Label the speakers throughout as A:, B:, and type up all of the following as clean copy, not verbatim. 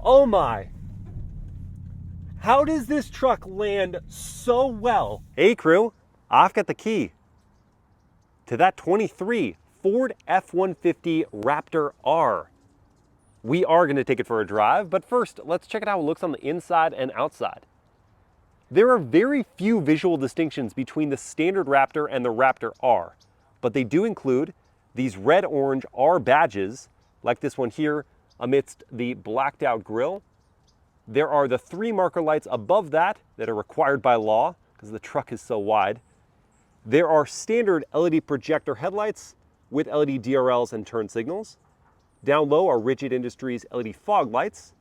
A: Oh my. How does this truck land so well? Hey crew, I've got the key to that 23 Ford F-150 Raptor R. We are going to take it for a drive, but first let's check out how it looks on the inside and outside. There are very few visual distinctions between the standard Raptor and the Raptor R, but they do include these red-orange R badges, like this one here, amidst the blacked out grille. There are the 3 marker lights above that are required by law because the truck is so wide. There are standard LED projector headlights with LED DRLs and turn signals. Down low are Rigid Industries LED fog lights,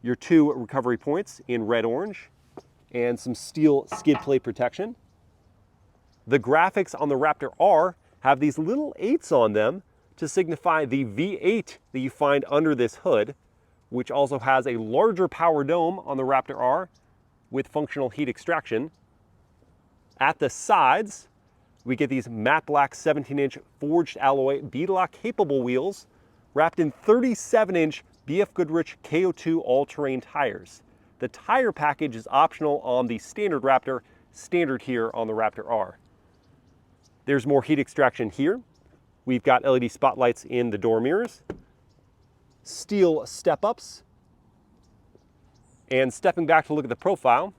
A: your 2 recovery points in red-orange, and some steel skid plate protection. The graphics on the Raptor R have these little 8s on them to signify the V8 that you find under this hood, which also has a larger power dome on the Raptor R with functional heat extraction. At the sides, we get these matte black 17-inch forged alloy beadlock capable wheels wrapped in 37-inch BF Goodrich KO2 all-terrain tires. The tire package is optional on the standard Raptor, standard here on the Raptor R. There's more heat extraction here. We've got LED spotlights in the door mirrors, steel step-ups, and stepping back to look at the profile,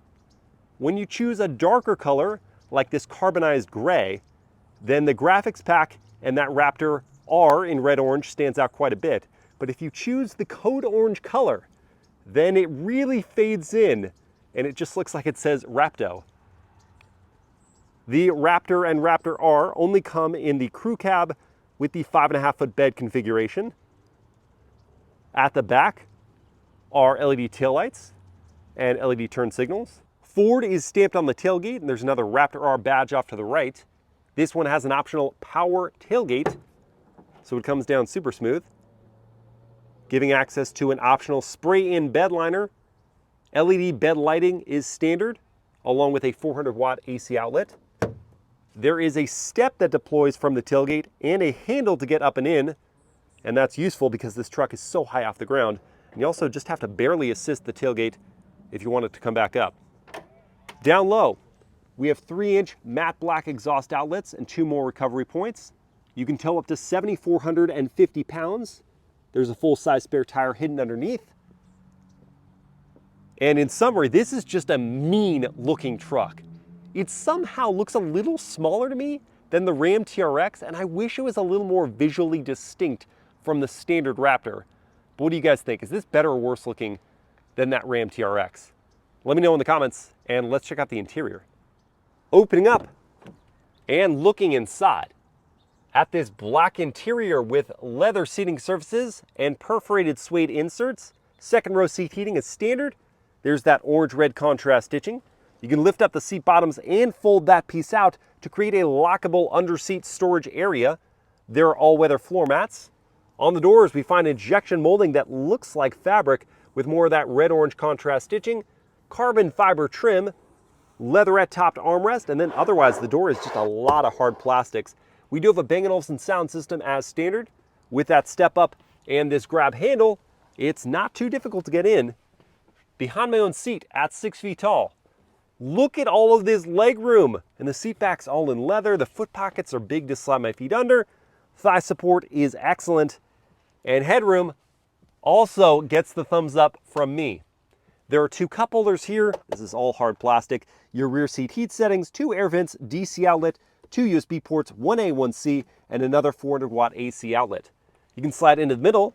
A: when you choose a darker color like this carbonized gray, then the graphics pack and that Raptor R in red-orange stands out quite a bit. But if you choose the code orange color, then it really fades in and it just looks like it says Rapto. The Raptor and Raptor R only come in the crew cab with the 5.5-foot bed configuration. At the back are LED taillights and LED turn signals. Ford is stamped on the tailgate, and there's another Raptor R badge off to the right. This one has an optional power tailgate, so it comes down super smooth, giving access to an optional spray-in bed liner. LED bed lighting is standard, along with a 400-watt AC outlet. There is a step that deploys from the tailgate and a handle to get up and in, and that's useful because this truck is so high off the ground. And you also just have to barely assist the tailgate if you want it to come back up. Down low, we have 3-inch matte black exhaust outlets and 2 more recovery points. You can tow up to 7,450 pounds. There's a full-size spare tire hidden underneath. And in summary, this is just a mean-looking truck. It somehow looks a little smaller to me than the Ram TRX, and I wish it was a little more visually distinct from the standard Raptor. But what do you guys think? Is this better or worse looking than that Ram TRX? Let me know in the comments, and let's check out the interior. Opening up and looking inside at this black interior with leather seating surfaces and perforated suede inserts. Second row seat heating is standard. There's that orange-red contrast stitching. You can lift up the seat bottoms and fold that piece out to create a lockable under-seat storage area. There are all-weather floor mats. On the doors, we find injection molding that looks like fabric with more of that red-orange contrast stitching, carbon fiber trim, leatherette topped armrest, and then otherwise the door is just a lot of hard plastics. We do have a Bang & Olufsen sound system as standard. With that step up and this grab handle, it's not too difficult to get in. Behind my own seat at 6 feet tall. Look at all of this leg room, and the seat back's all in leather. The foot pockets are big to slide my feet under. Thigh support is excellent, and headroom also gets the thumbs up from me. There are 2 cup holders here. This is all hard plastic. Your rear seat heat settings, 2 air vents, DC outlet, 2 USB ports, 1A, 1C, and another 400-watt AC outlet. You can slide into the middle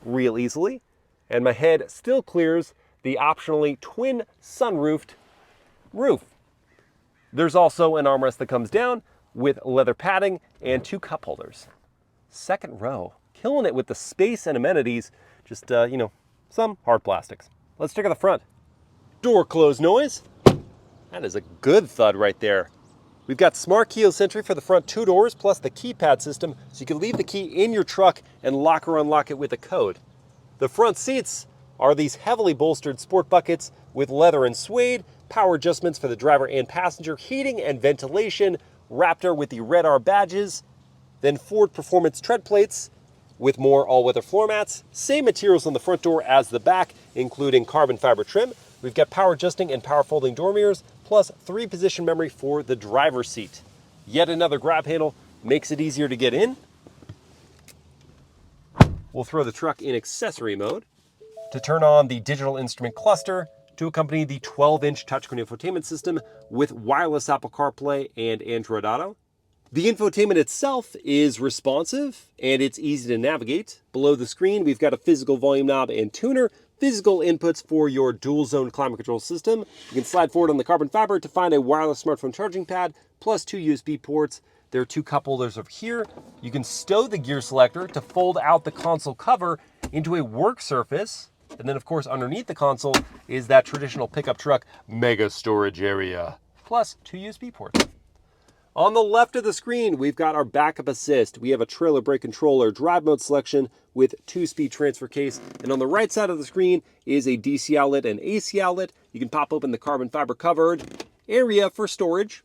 A: real easily, and my head still clears the optionally twin sunroofed roof. There's also an armrest that comes down with leather padding and 2 cup holders. Second row, killing it with the space and amenities, just, some hard plastics. Let's check out the front. Door close noise. That is a good thud right there. We've got smart keyless entry for the front 2 doors, plus the keypad system, so you can leave the key in your truck and lock or unlock it with a code. The front seats are these heavily bolstered sport buckets with leather and suede, power adjustments for the driver and passenger, heating and ventilation, Raptor with the red R badges, then Ford Performance tread plates, with more all-weather floor mats. Same materials on the front door as the back, including carbon fiber trim. We've got power adjusting and power folding door mirrors, plus 3-position memory for the driver's seat. Yet another grab handle makes it easier to get in. We'll throw the truck in accessory mode to turn on the digital instrument cluster to accompany the 12-inch touchscreen infotainment system with wireless Apple CarPlay and Android Auto. The infotainment itself is responsive and it's easy to navigate. Below the screen, we've got a physical volume knob and tuner, physical inputs for your dual zone climate control system. You can slide forward on the carbon fiber to find a wireless smartphone charging pad, plus 2 USB ports. There are 2 cup holders over here. You can stow the gear selector to fold out the console cover into a work surface. And then of course underneath the console is that traditional pickup truck mega storage area, plus 2 USB ports. On the left of the screen, we've got our backup assist. We have a trailer brake controller, drive mode selection with 2-speed transfer case. And on the right side of the screen is a DC outlet and AC outlet. You can pop open the carbon fiber covered area for storage.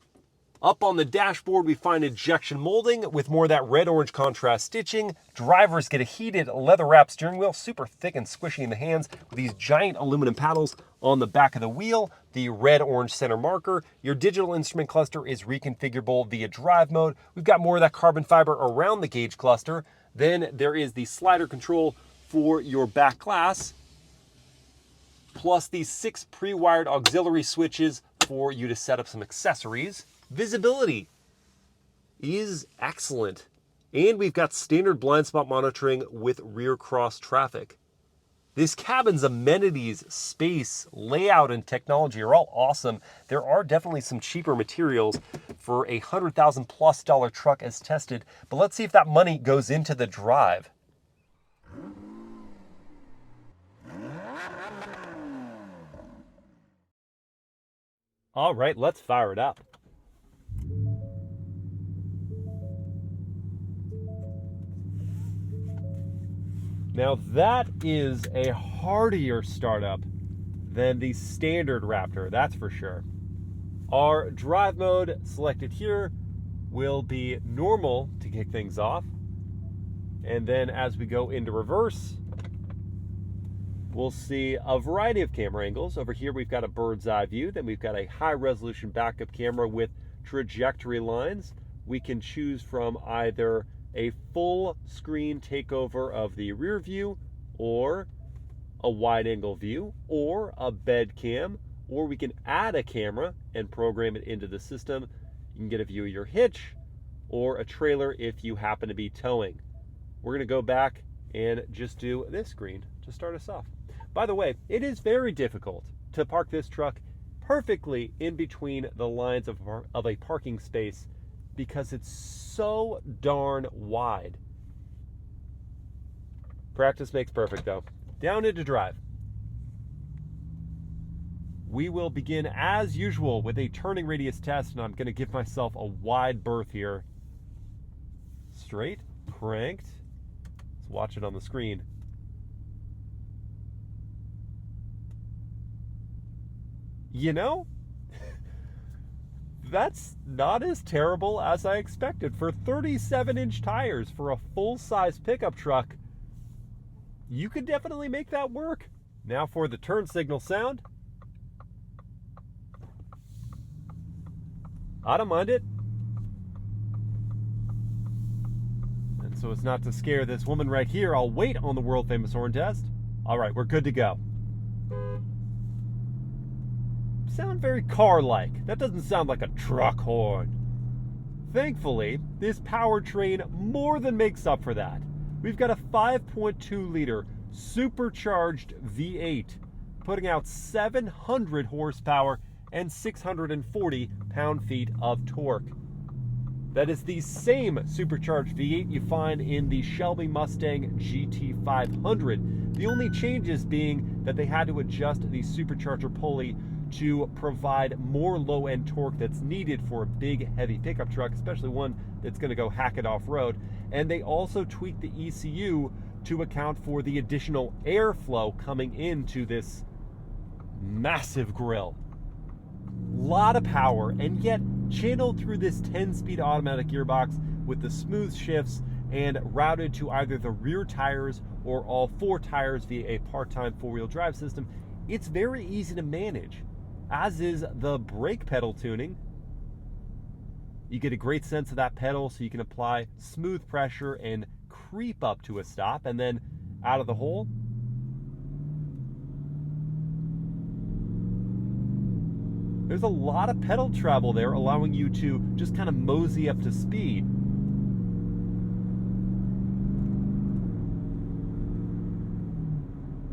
A: Up on the dashboard, we find injection molding with more of that red-orange contrast stitching. Drivers get a heated leather-wrapped steering wheel, super thick and squishy in the hands, with these giant aluminum paddles on the back of the wheel, the red-orange center marker. Your digital instrument cluster is reconfigurable via drive mode. We've got more of that carbon fiber around the gauge cluster. Then there is the slider control for your back glass, plus these 6 pre-wired auxiliary switches for you to set up some accessories. Visibility is excellent. And we've got standard blind spot monitoring with rear cross traffic. This cabin's amenities, space, layout, and technology are all awesome. There are definitely some cheaper materials for a $100,000+ truck as tested, but let's see if that money goes into the drive. All right, let's fire it up. Now that is a hardier startup than the standard Raptor, that's for sure. Our drive mode selected here will be normal to kick things off. And then as we go into reverse, we'll see a variety of camera angles. Over here we've got a bird's eye view, then we've got a high resolution backup camera with trajectory lines. We can choose from either a full screen takeover of the rear view, or a wide angle view, or a bed cam, or we can add a camera and program it into the system. You can get a view of your hitch or a trailer if you happen to be towing. We're gonna go back and just do this screen to start us off. By the way, it is very difficult to park this truck perfectly in between the lines of a parking space because it's so darn wide. Practice makes perfect though. Down into drive. We will begin as usual with a turning radius test, and I'm going to give myself a wide berth here. Straight, cranked. Let's watch it on the screen. You know, that's not as terrible as I expected. For 37-inch tires for a full-size pickup truck, you could definitely make that work. Now for the turn signal sound. I don't mind it. And so as not to scare this woman right here, I'll wait on the world-famous horn test. All right, we're good to go. Sound very car-like. That doesn't sound like a truck horn. Thankfully, this powertrain more than makes up for that. We've got a 5.2-liter supercharged V8, putting out 700 horsepower and 640 pound-feet of torque. That is the same supercharged V8 you find in the Shelby Mustang GT500. The only changes being that they had to adjust the supercharger pulley to provide more low-end torque that's needed for a big, heavy pickup truck, especially one that's going to go hack it off-road. And they also tweaked the ECU to account for the additional airflow coming into this massive grille. Lot of power, and yet channeled through this 10-speed automatic gearbox with the smooth shifts and routed to either the rear tires or all 4 tires via a part-time 4-wheel drive system, it's very easy to manage, as is the brake pedal tuning. You get a great sense of that pedal, so you can apply smooth pressure and creep up to a stop, and then out of the hole. There's a lot of pedal travel there, allowing you to just kind of mosey up to speed.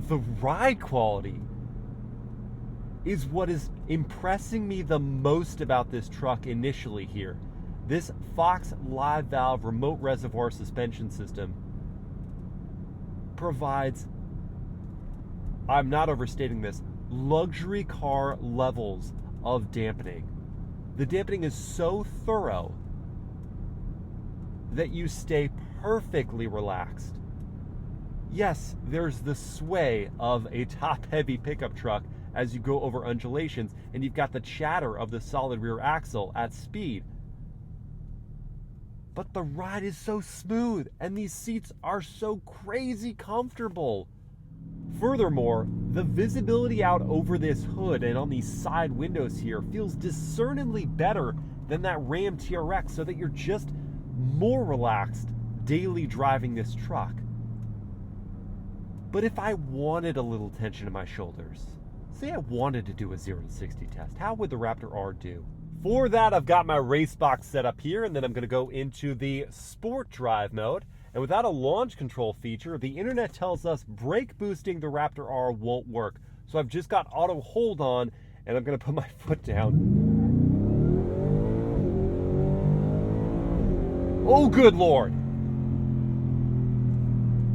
A: The ride quality is what is impressing me the most about this truck initially here. This Fox live valve remote reservoir suspension system provides, I'm not overstating this, luxury car levels of dampening. The dampening is so thorough that you stay perfectly relaxed. Yes, there's the sway of a top-heavy pickup truck as you go over undulations, and you've got the chatter of the solid rear axle at speed. But the ride is so smooth, and these seats are so crazy comfortable. Furthermore, the visibility out over this hood and on these side windows here feels discernibly better than that Ram TRX, so that you're just more relaxed daily driving this truck. But if I wanted a little tension in my shoulders, say I wanted to do a 0 to 60 test, how would the Raptor R do? For that, I've got my race box set up here, and then I'm going to go into the sport drive mode. And without a launch control feature, the internet tells us brake boosting the Raptor R won't work. So I've just got auto hold on, and I'm going to put my foot down. Oh, good Lord.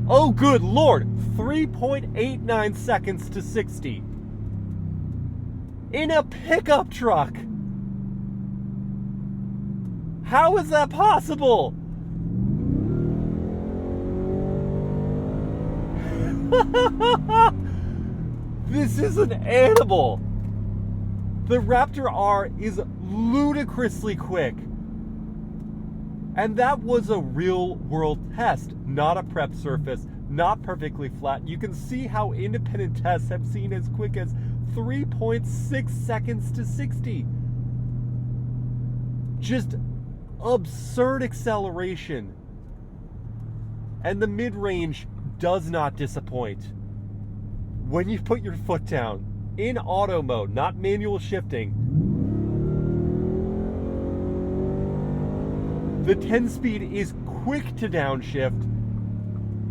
A: Oh, good Lord. 3.89 seconds to 60. In a pickup truck. How is that possible? This is an animal. The Raptor R is ludicrously quick. And that was a real world test, not a prep surface, not perfectly flat. You can see how independent tests have seen as quick as 3.6 seconds to 60. Just absurd acceleration. And the mid-range does not disappoint. When you put your foot down in auto mode, not manual shifting, the 10-speed is quick to downshift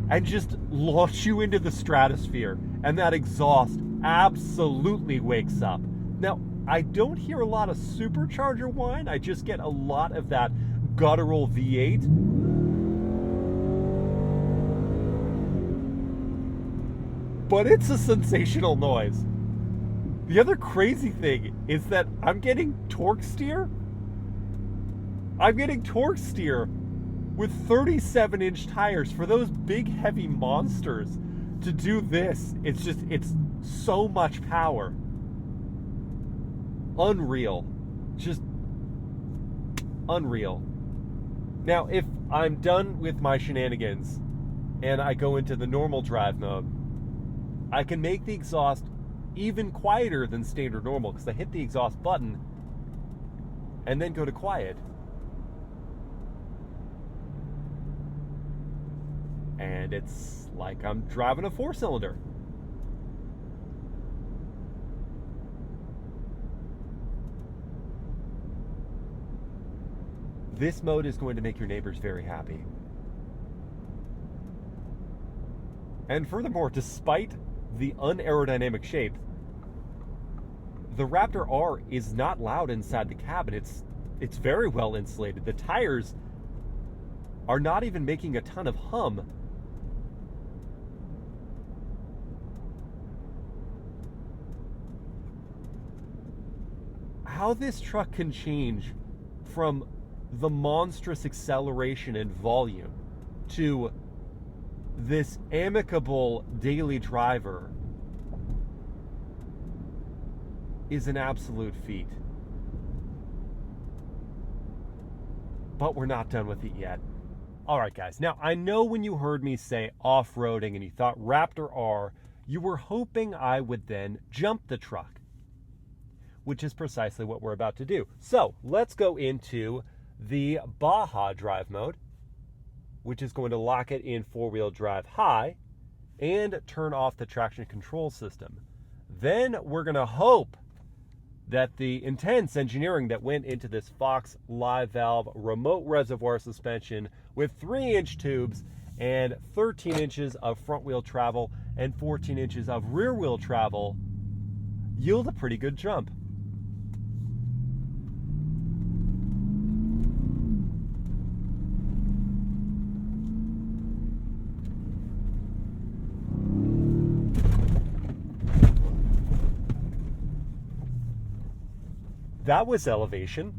A: and just launch you into the stratosphere, and that exhaust absolutely wakes up. Now, I don't hear a lot of supercharger whine, I just get a lot of that guttural V8. But it's a sensational noise. The other crazy thing is that I'm getting torque steer. I'm getting torque steer with 37-inch tires. For those big, heavy monsters to do this, it's so much power. Unreal. Just unreal. Now, if I'm done with my shenanigans and I go into the normal drive mode, I can make the exhaust even quieter than standard normal, because I hit the exhaust button and then go to quiet. And it's like I'm driving a 4-cylinder. This mode is going to make your neighbors very happy. And furthermore, despite the unaerodynamic shape, the Raptor R is not loud inside the cabin. It's very well insulated. The tires are not even making a ton of hum. How this truck can change from the monstrous acceleration and volume to this amicable daily driver is an absolute feat. But we're not done with it yet. All right, guys. Now, I know when you heard me say off-roading and you thought Raptor R, you were hoping I would then jump the truck, which is precisely what we're about to do. So let's go into the Baja drive mode, which is going to lock it in four-wheel drive high and turn off the traction control system. Then we're going to hope that the intense engineering that went into this Fox live valve remote reservoir suspension with 3-inch tubes and 13 inches of front wheel travel and 14 inches of rear wheel travel yield a pretty good jump. That was elevation.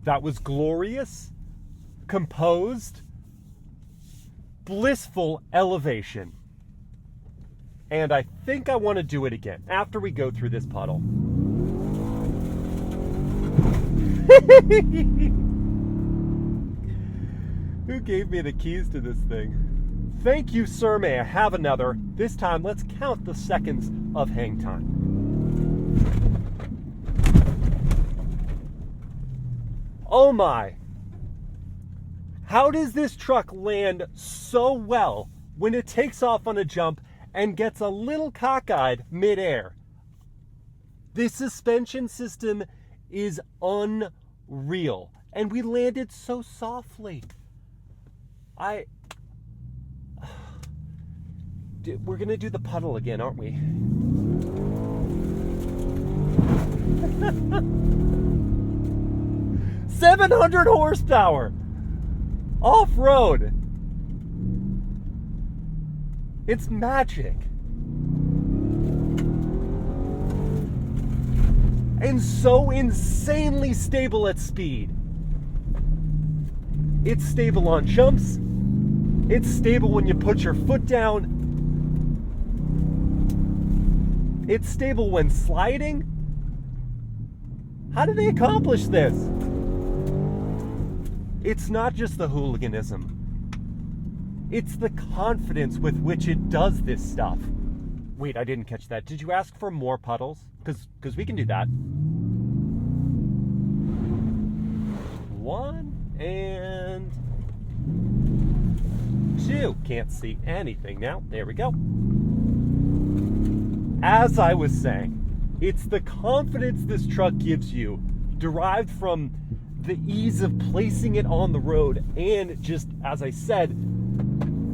A: That was glorious, composed, blissful elevation. And I think I want to do it again after we go through this puddle. Who gave me the keys to this thing? Thank you, sir. May I have another? This time, let's count the seconds of hang time. Oh my! How does this truck land so well when it takes off on a jump and gets a little cockeyed midair? This suspension system is unreal, and we landed so softly. We're gonna do the puddle again, aren't we? 700 horsepower off-road. It's magic. And so insanely stable at speed. It's stable on jumps. It's stable when you put your foot down. It's stable when sliding. How do they accomplish this? It's not just the hooliganism. It's the confidence with which it does this stuff. Wait, I didn't catch that. Did you ask for more puddles? Because we can do that. 1 and 2. Can't see anything now. There we go. As I was saying, it's the confidence this truck gives you, derived from the ease of placing it on the road, and just, as I said,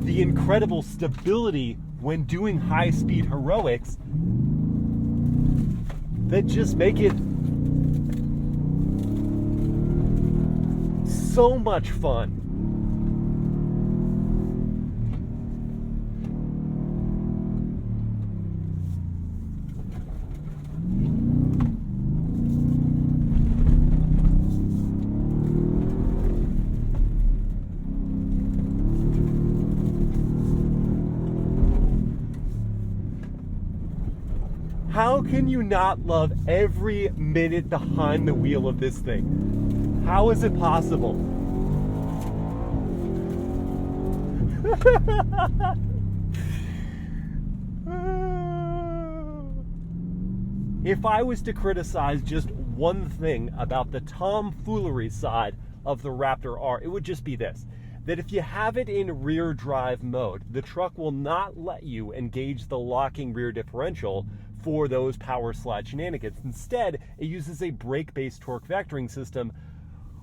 A: the incredible stability when doing high-speed heroics that just make it so much fun. How can you not love every minute behind the wheel of this thing? How is it possible? If I was to criticize just one thing about the tomfoolery side of the Raptor R, it would just be this: that if you have it in rear drive mode, the truck will not let you engage the locking rear differential for those power slide shenanigans. Instead, it uses a brake-based torque vectoring system,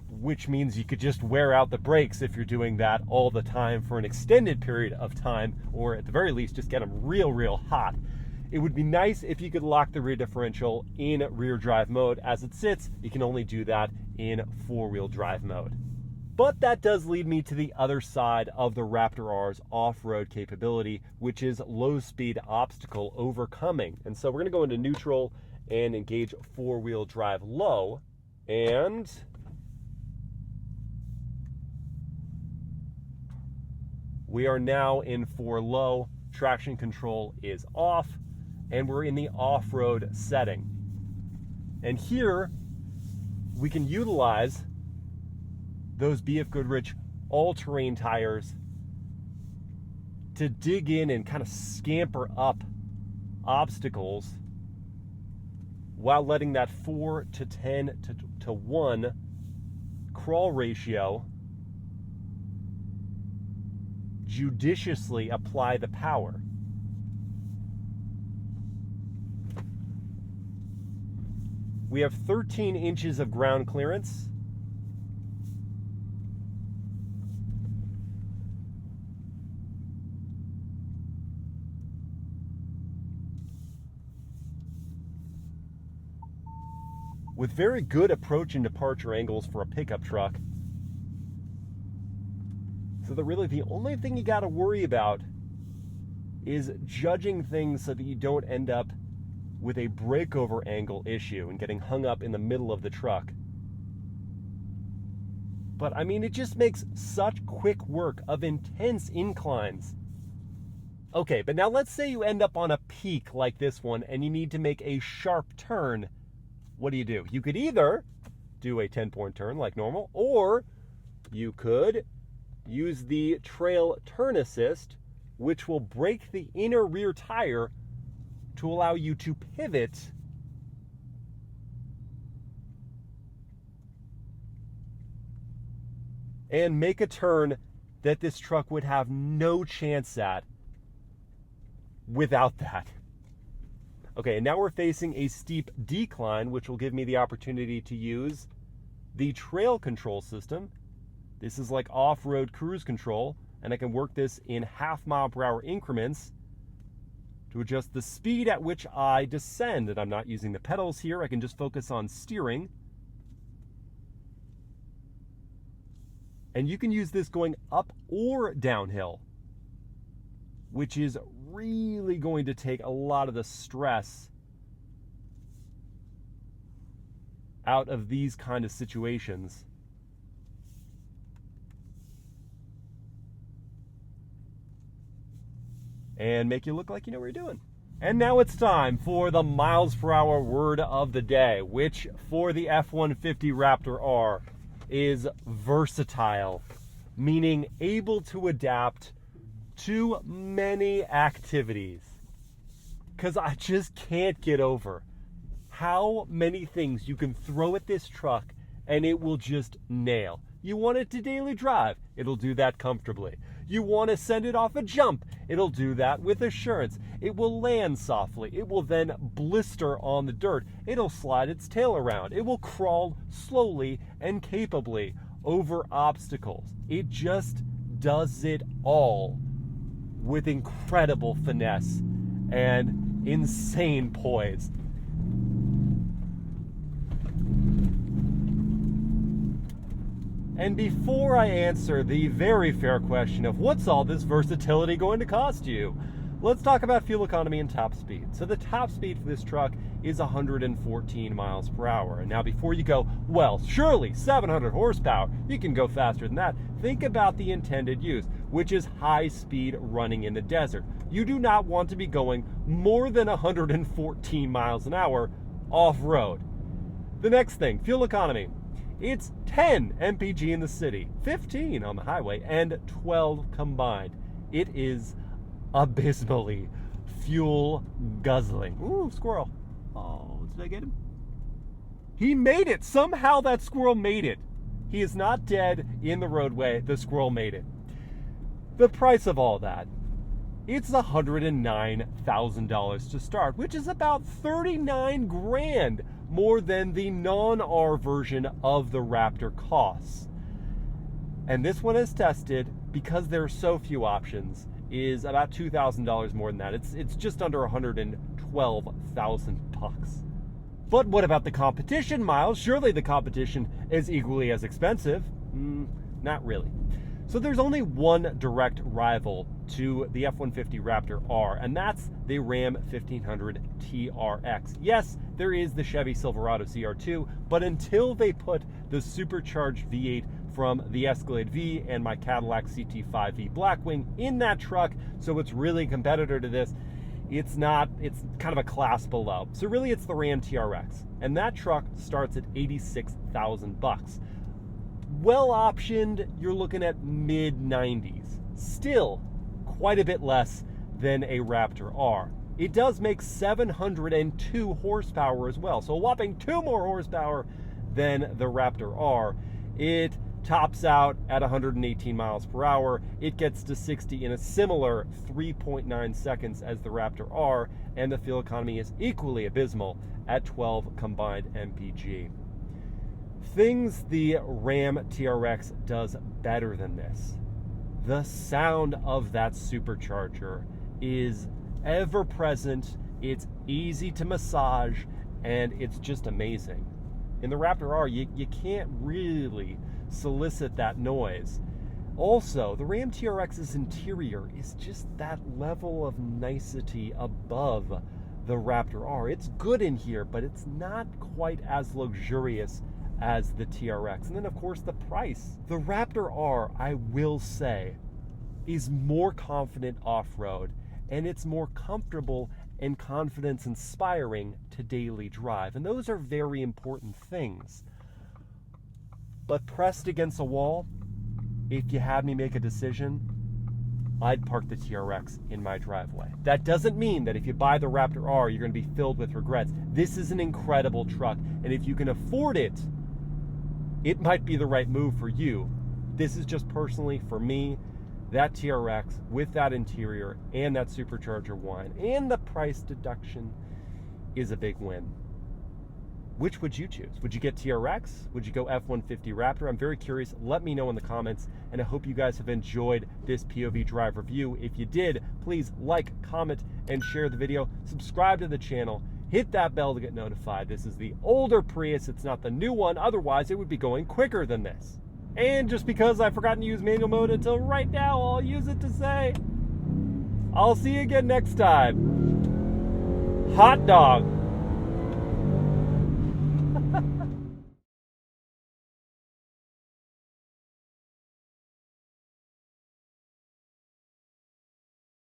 A: which means you could just wear out the brakes if you're doing that all the time for an extended period of time, or at the very least, just get them real hot. It would be nice if you could lock the rear differential in rear drive mode. As it sits, you can only do that in four-wheel drive mode. But that does lead me to the other side of the Raptor R's off-road capability, which is low-speed obstacle overcoming. And so we're going to go into neutral and engage four-wheel drive low. And we are now in for low. Traction control is off, and we're in the off-road setting. And here we can utilize those BF Goodrich all-terrain tires to dig in and kind of scamper up obstacles while letting that 4:10:1 crawl ratio judiciously apply the power. We have 13 inches of ground clearance. With very good approach and departure angles for a pickup truck. So that really the only thing you got to worry about is judging things so that you don't end up with a breakover angle issue and getting hung up in the middle of the truck. But I mean, it just makes such quick work of intense inclines. Okay, but now let's say you end up on a peak like this one and you need to make a sharp turn. What do? You could either do a 10-point turn like normal, or you could use the trail turn assist, which will brake the inner rear tire to allow you to pivot and make a turn that this truck would have no chance at without that. Okay, and now we're facing a steep decline, which will give me the opportunity to use the trail control system. This is like off-road cruise control, and I can work this in half-mile-per-hour increments to adjust the speed at which I descend. And I'm not using the pedals here. I can just focus on steering. And you can use this going up or downhill, which is really going to take a lot of the stress out of these kind of situations. And make you look like you know what you're doing. And now it's time for the miles per hour word of the day, which for the F-150 Raptor R is versatile, meaning able to adapt to many activities. Because I just can't get over how many things you can throw at this truck and it will just nail. You want it to daily drive, it'll do that comfortably. You want to send it off a jump, it'll do that with assurance. It will land softly, it will then blister on the dirt, it'll slide its tail around, it will crawl slowly and capably over obstacles. It just does it all with incredible finesse and insane poise. And before I answer the very fair question of what's all this versatility going to cost you, let's talk about fuel economy and top speed. So the top speed for this truck is 114 miles per hour. And now before you go, well, surely 700 horsepower, you can go faster than that. Think about the intended use, which is high speed running in the desert. You do not want to be going more than 114 miles an hour off-road. The next thing, fuel economy. It's 10 mpg in the city, 15 on the highway, and 12 combined. It is abysmally fuel guzzling. Ooh, squirrel. Oh, did I get him? He made it. Somehow that squirrel made it. He is not dead in the roadway. The squirrel made it. The price of all that, it's $109,000 to start, which is about 39 grand more than the non-R version of the Raptor costs. And this one is tested, because there are so few options, is about $2,000 more than that. It's just under $112,000. But what about the competition, Miles? Surely the competition is equally as expensive. Not really. So there's only one direct rival to the F-150 Raptor R, and that's the Ram 1500 TRX. Yes, there is the Chevy Silverado CR2, but until they put the Supercharged V8 from the Escalade V and my Cadillac CT5V Blackwing in that truck, so it's really a competitor to this, it's kind of a class below. So really it's the Ram TRX, and that truck starts at $86,000. Well optioned, you're looking at mid-90s. Still, quite a bit less than a Raptor R. It does make 702 horsepower as well, so a whopping 2 more horsepower than the Raptor R. It tops out at 118 miles per hour. It gets to 60 in a similar 3.9 seconds as the Raptor R, and the fuel economy is equally abysmal at 12 combined mpg. Things the Ram TRX does better than this. The sound of that supercharger is ever present, it's easy to massage, and it's just amazing. In the Raptor R, you can't really solicit that noise. Also, the Ram TRX's interior is just that level of nicety above the Raptor R. It's good in here, but it's not quite as luxurious as the TRX. And then, of course, the price. The Raptor R, I will say, is more confident off-road, and it's more comfortable and confidence-inspiring to daily drive. And those are very important things. But pressed against a wall, if you had me make a decision, I'd park the TRX in my driveway. That doesn't mean that if you buy the Raptor R, you're going to be filled with regrets. This is an incredible truck, and if you can afford it, it might be the right move for you. This is just personally, for me, that TRX with that interior and that supercharger one and the price deduction is a big win. Which would you choose? Would you get TRX? Would you go F-150 Raptor? I'm very curious. Let me know in the comments, and I hope you guys have enjoyed this POV drive review. If you did, please like, comment, and share the video. Subscribe to the channel. Hit that bell to get notified. This is the older Prius. It's not the new one. Otherwise, it would be going quicker than this. And just because I've forgotten to use manual mode until right now, I'll use it to say, I'll see you again next time. Hot dog.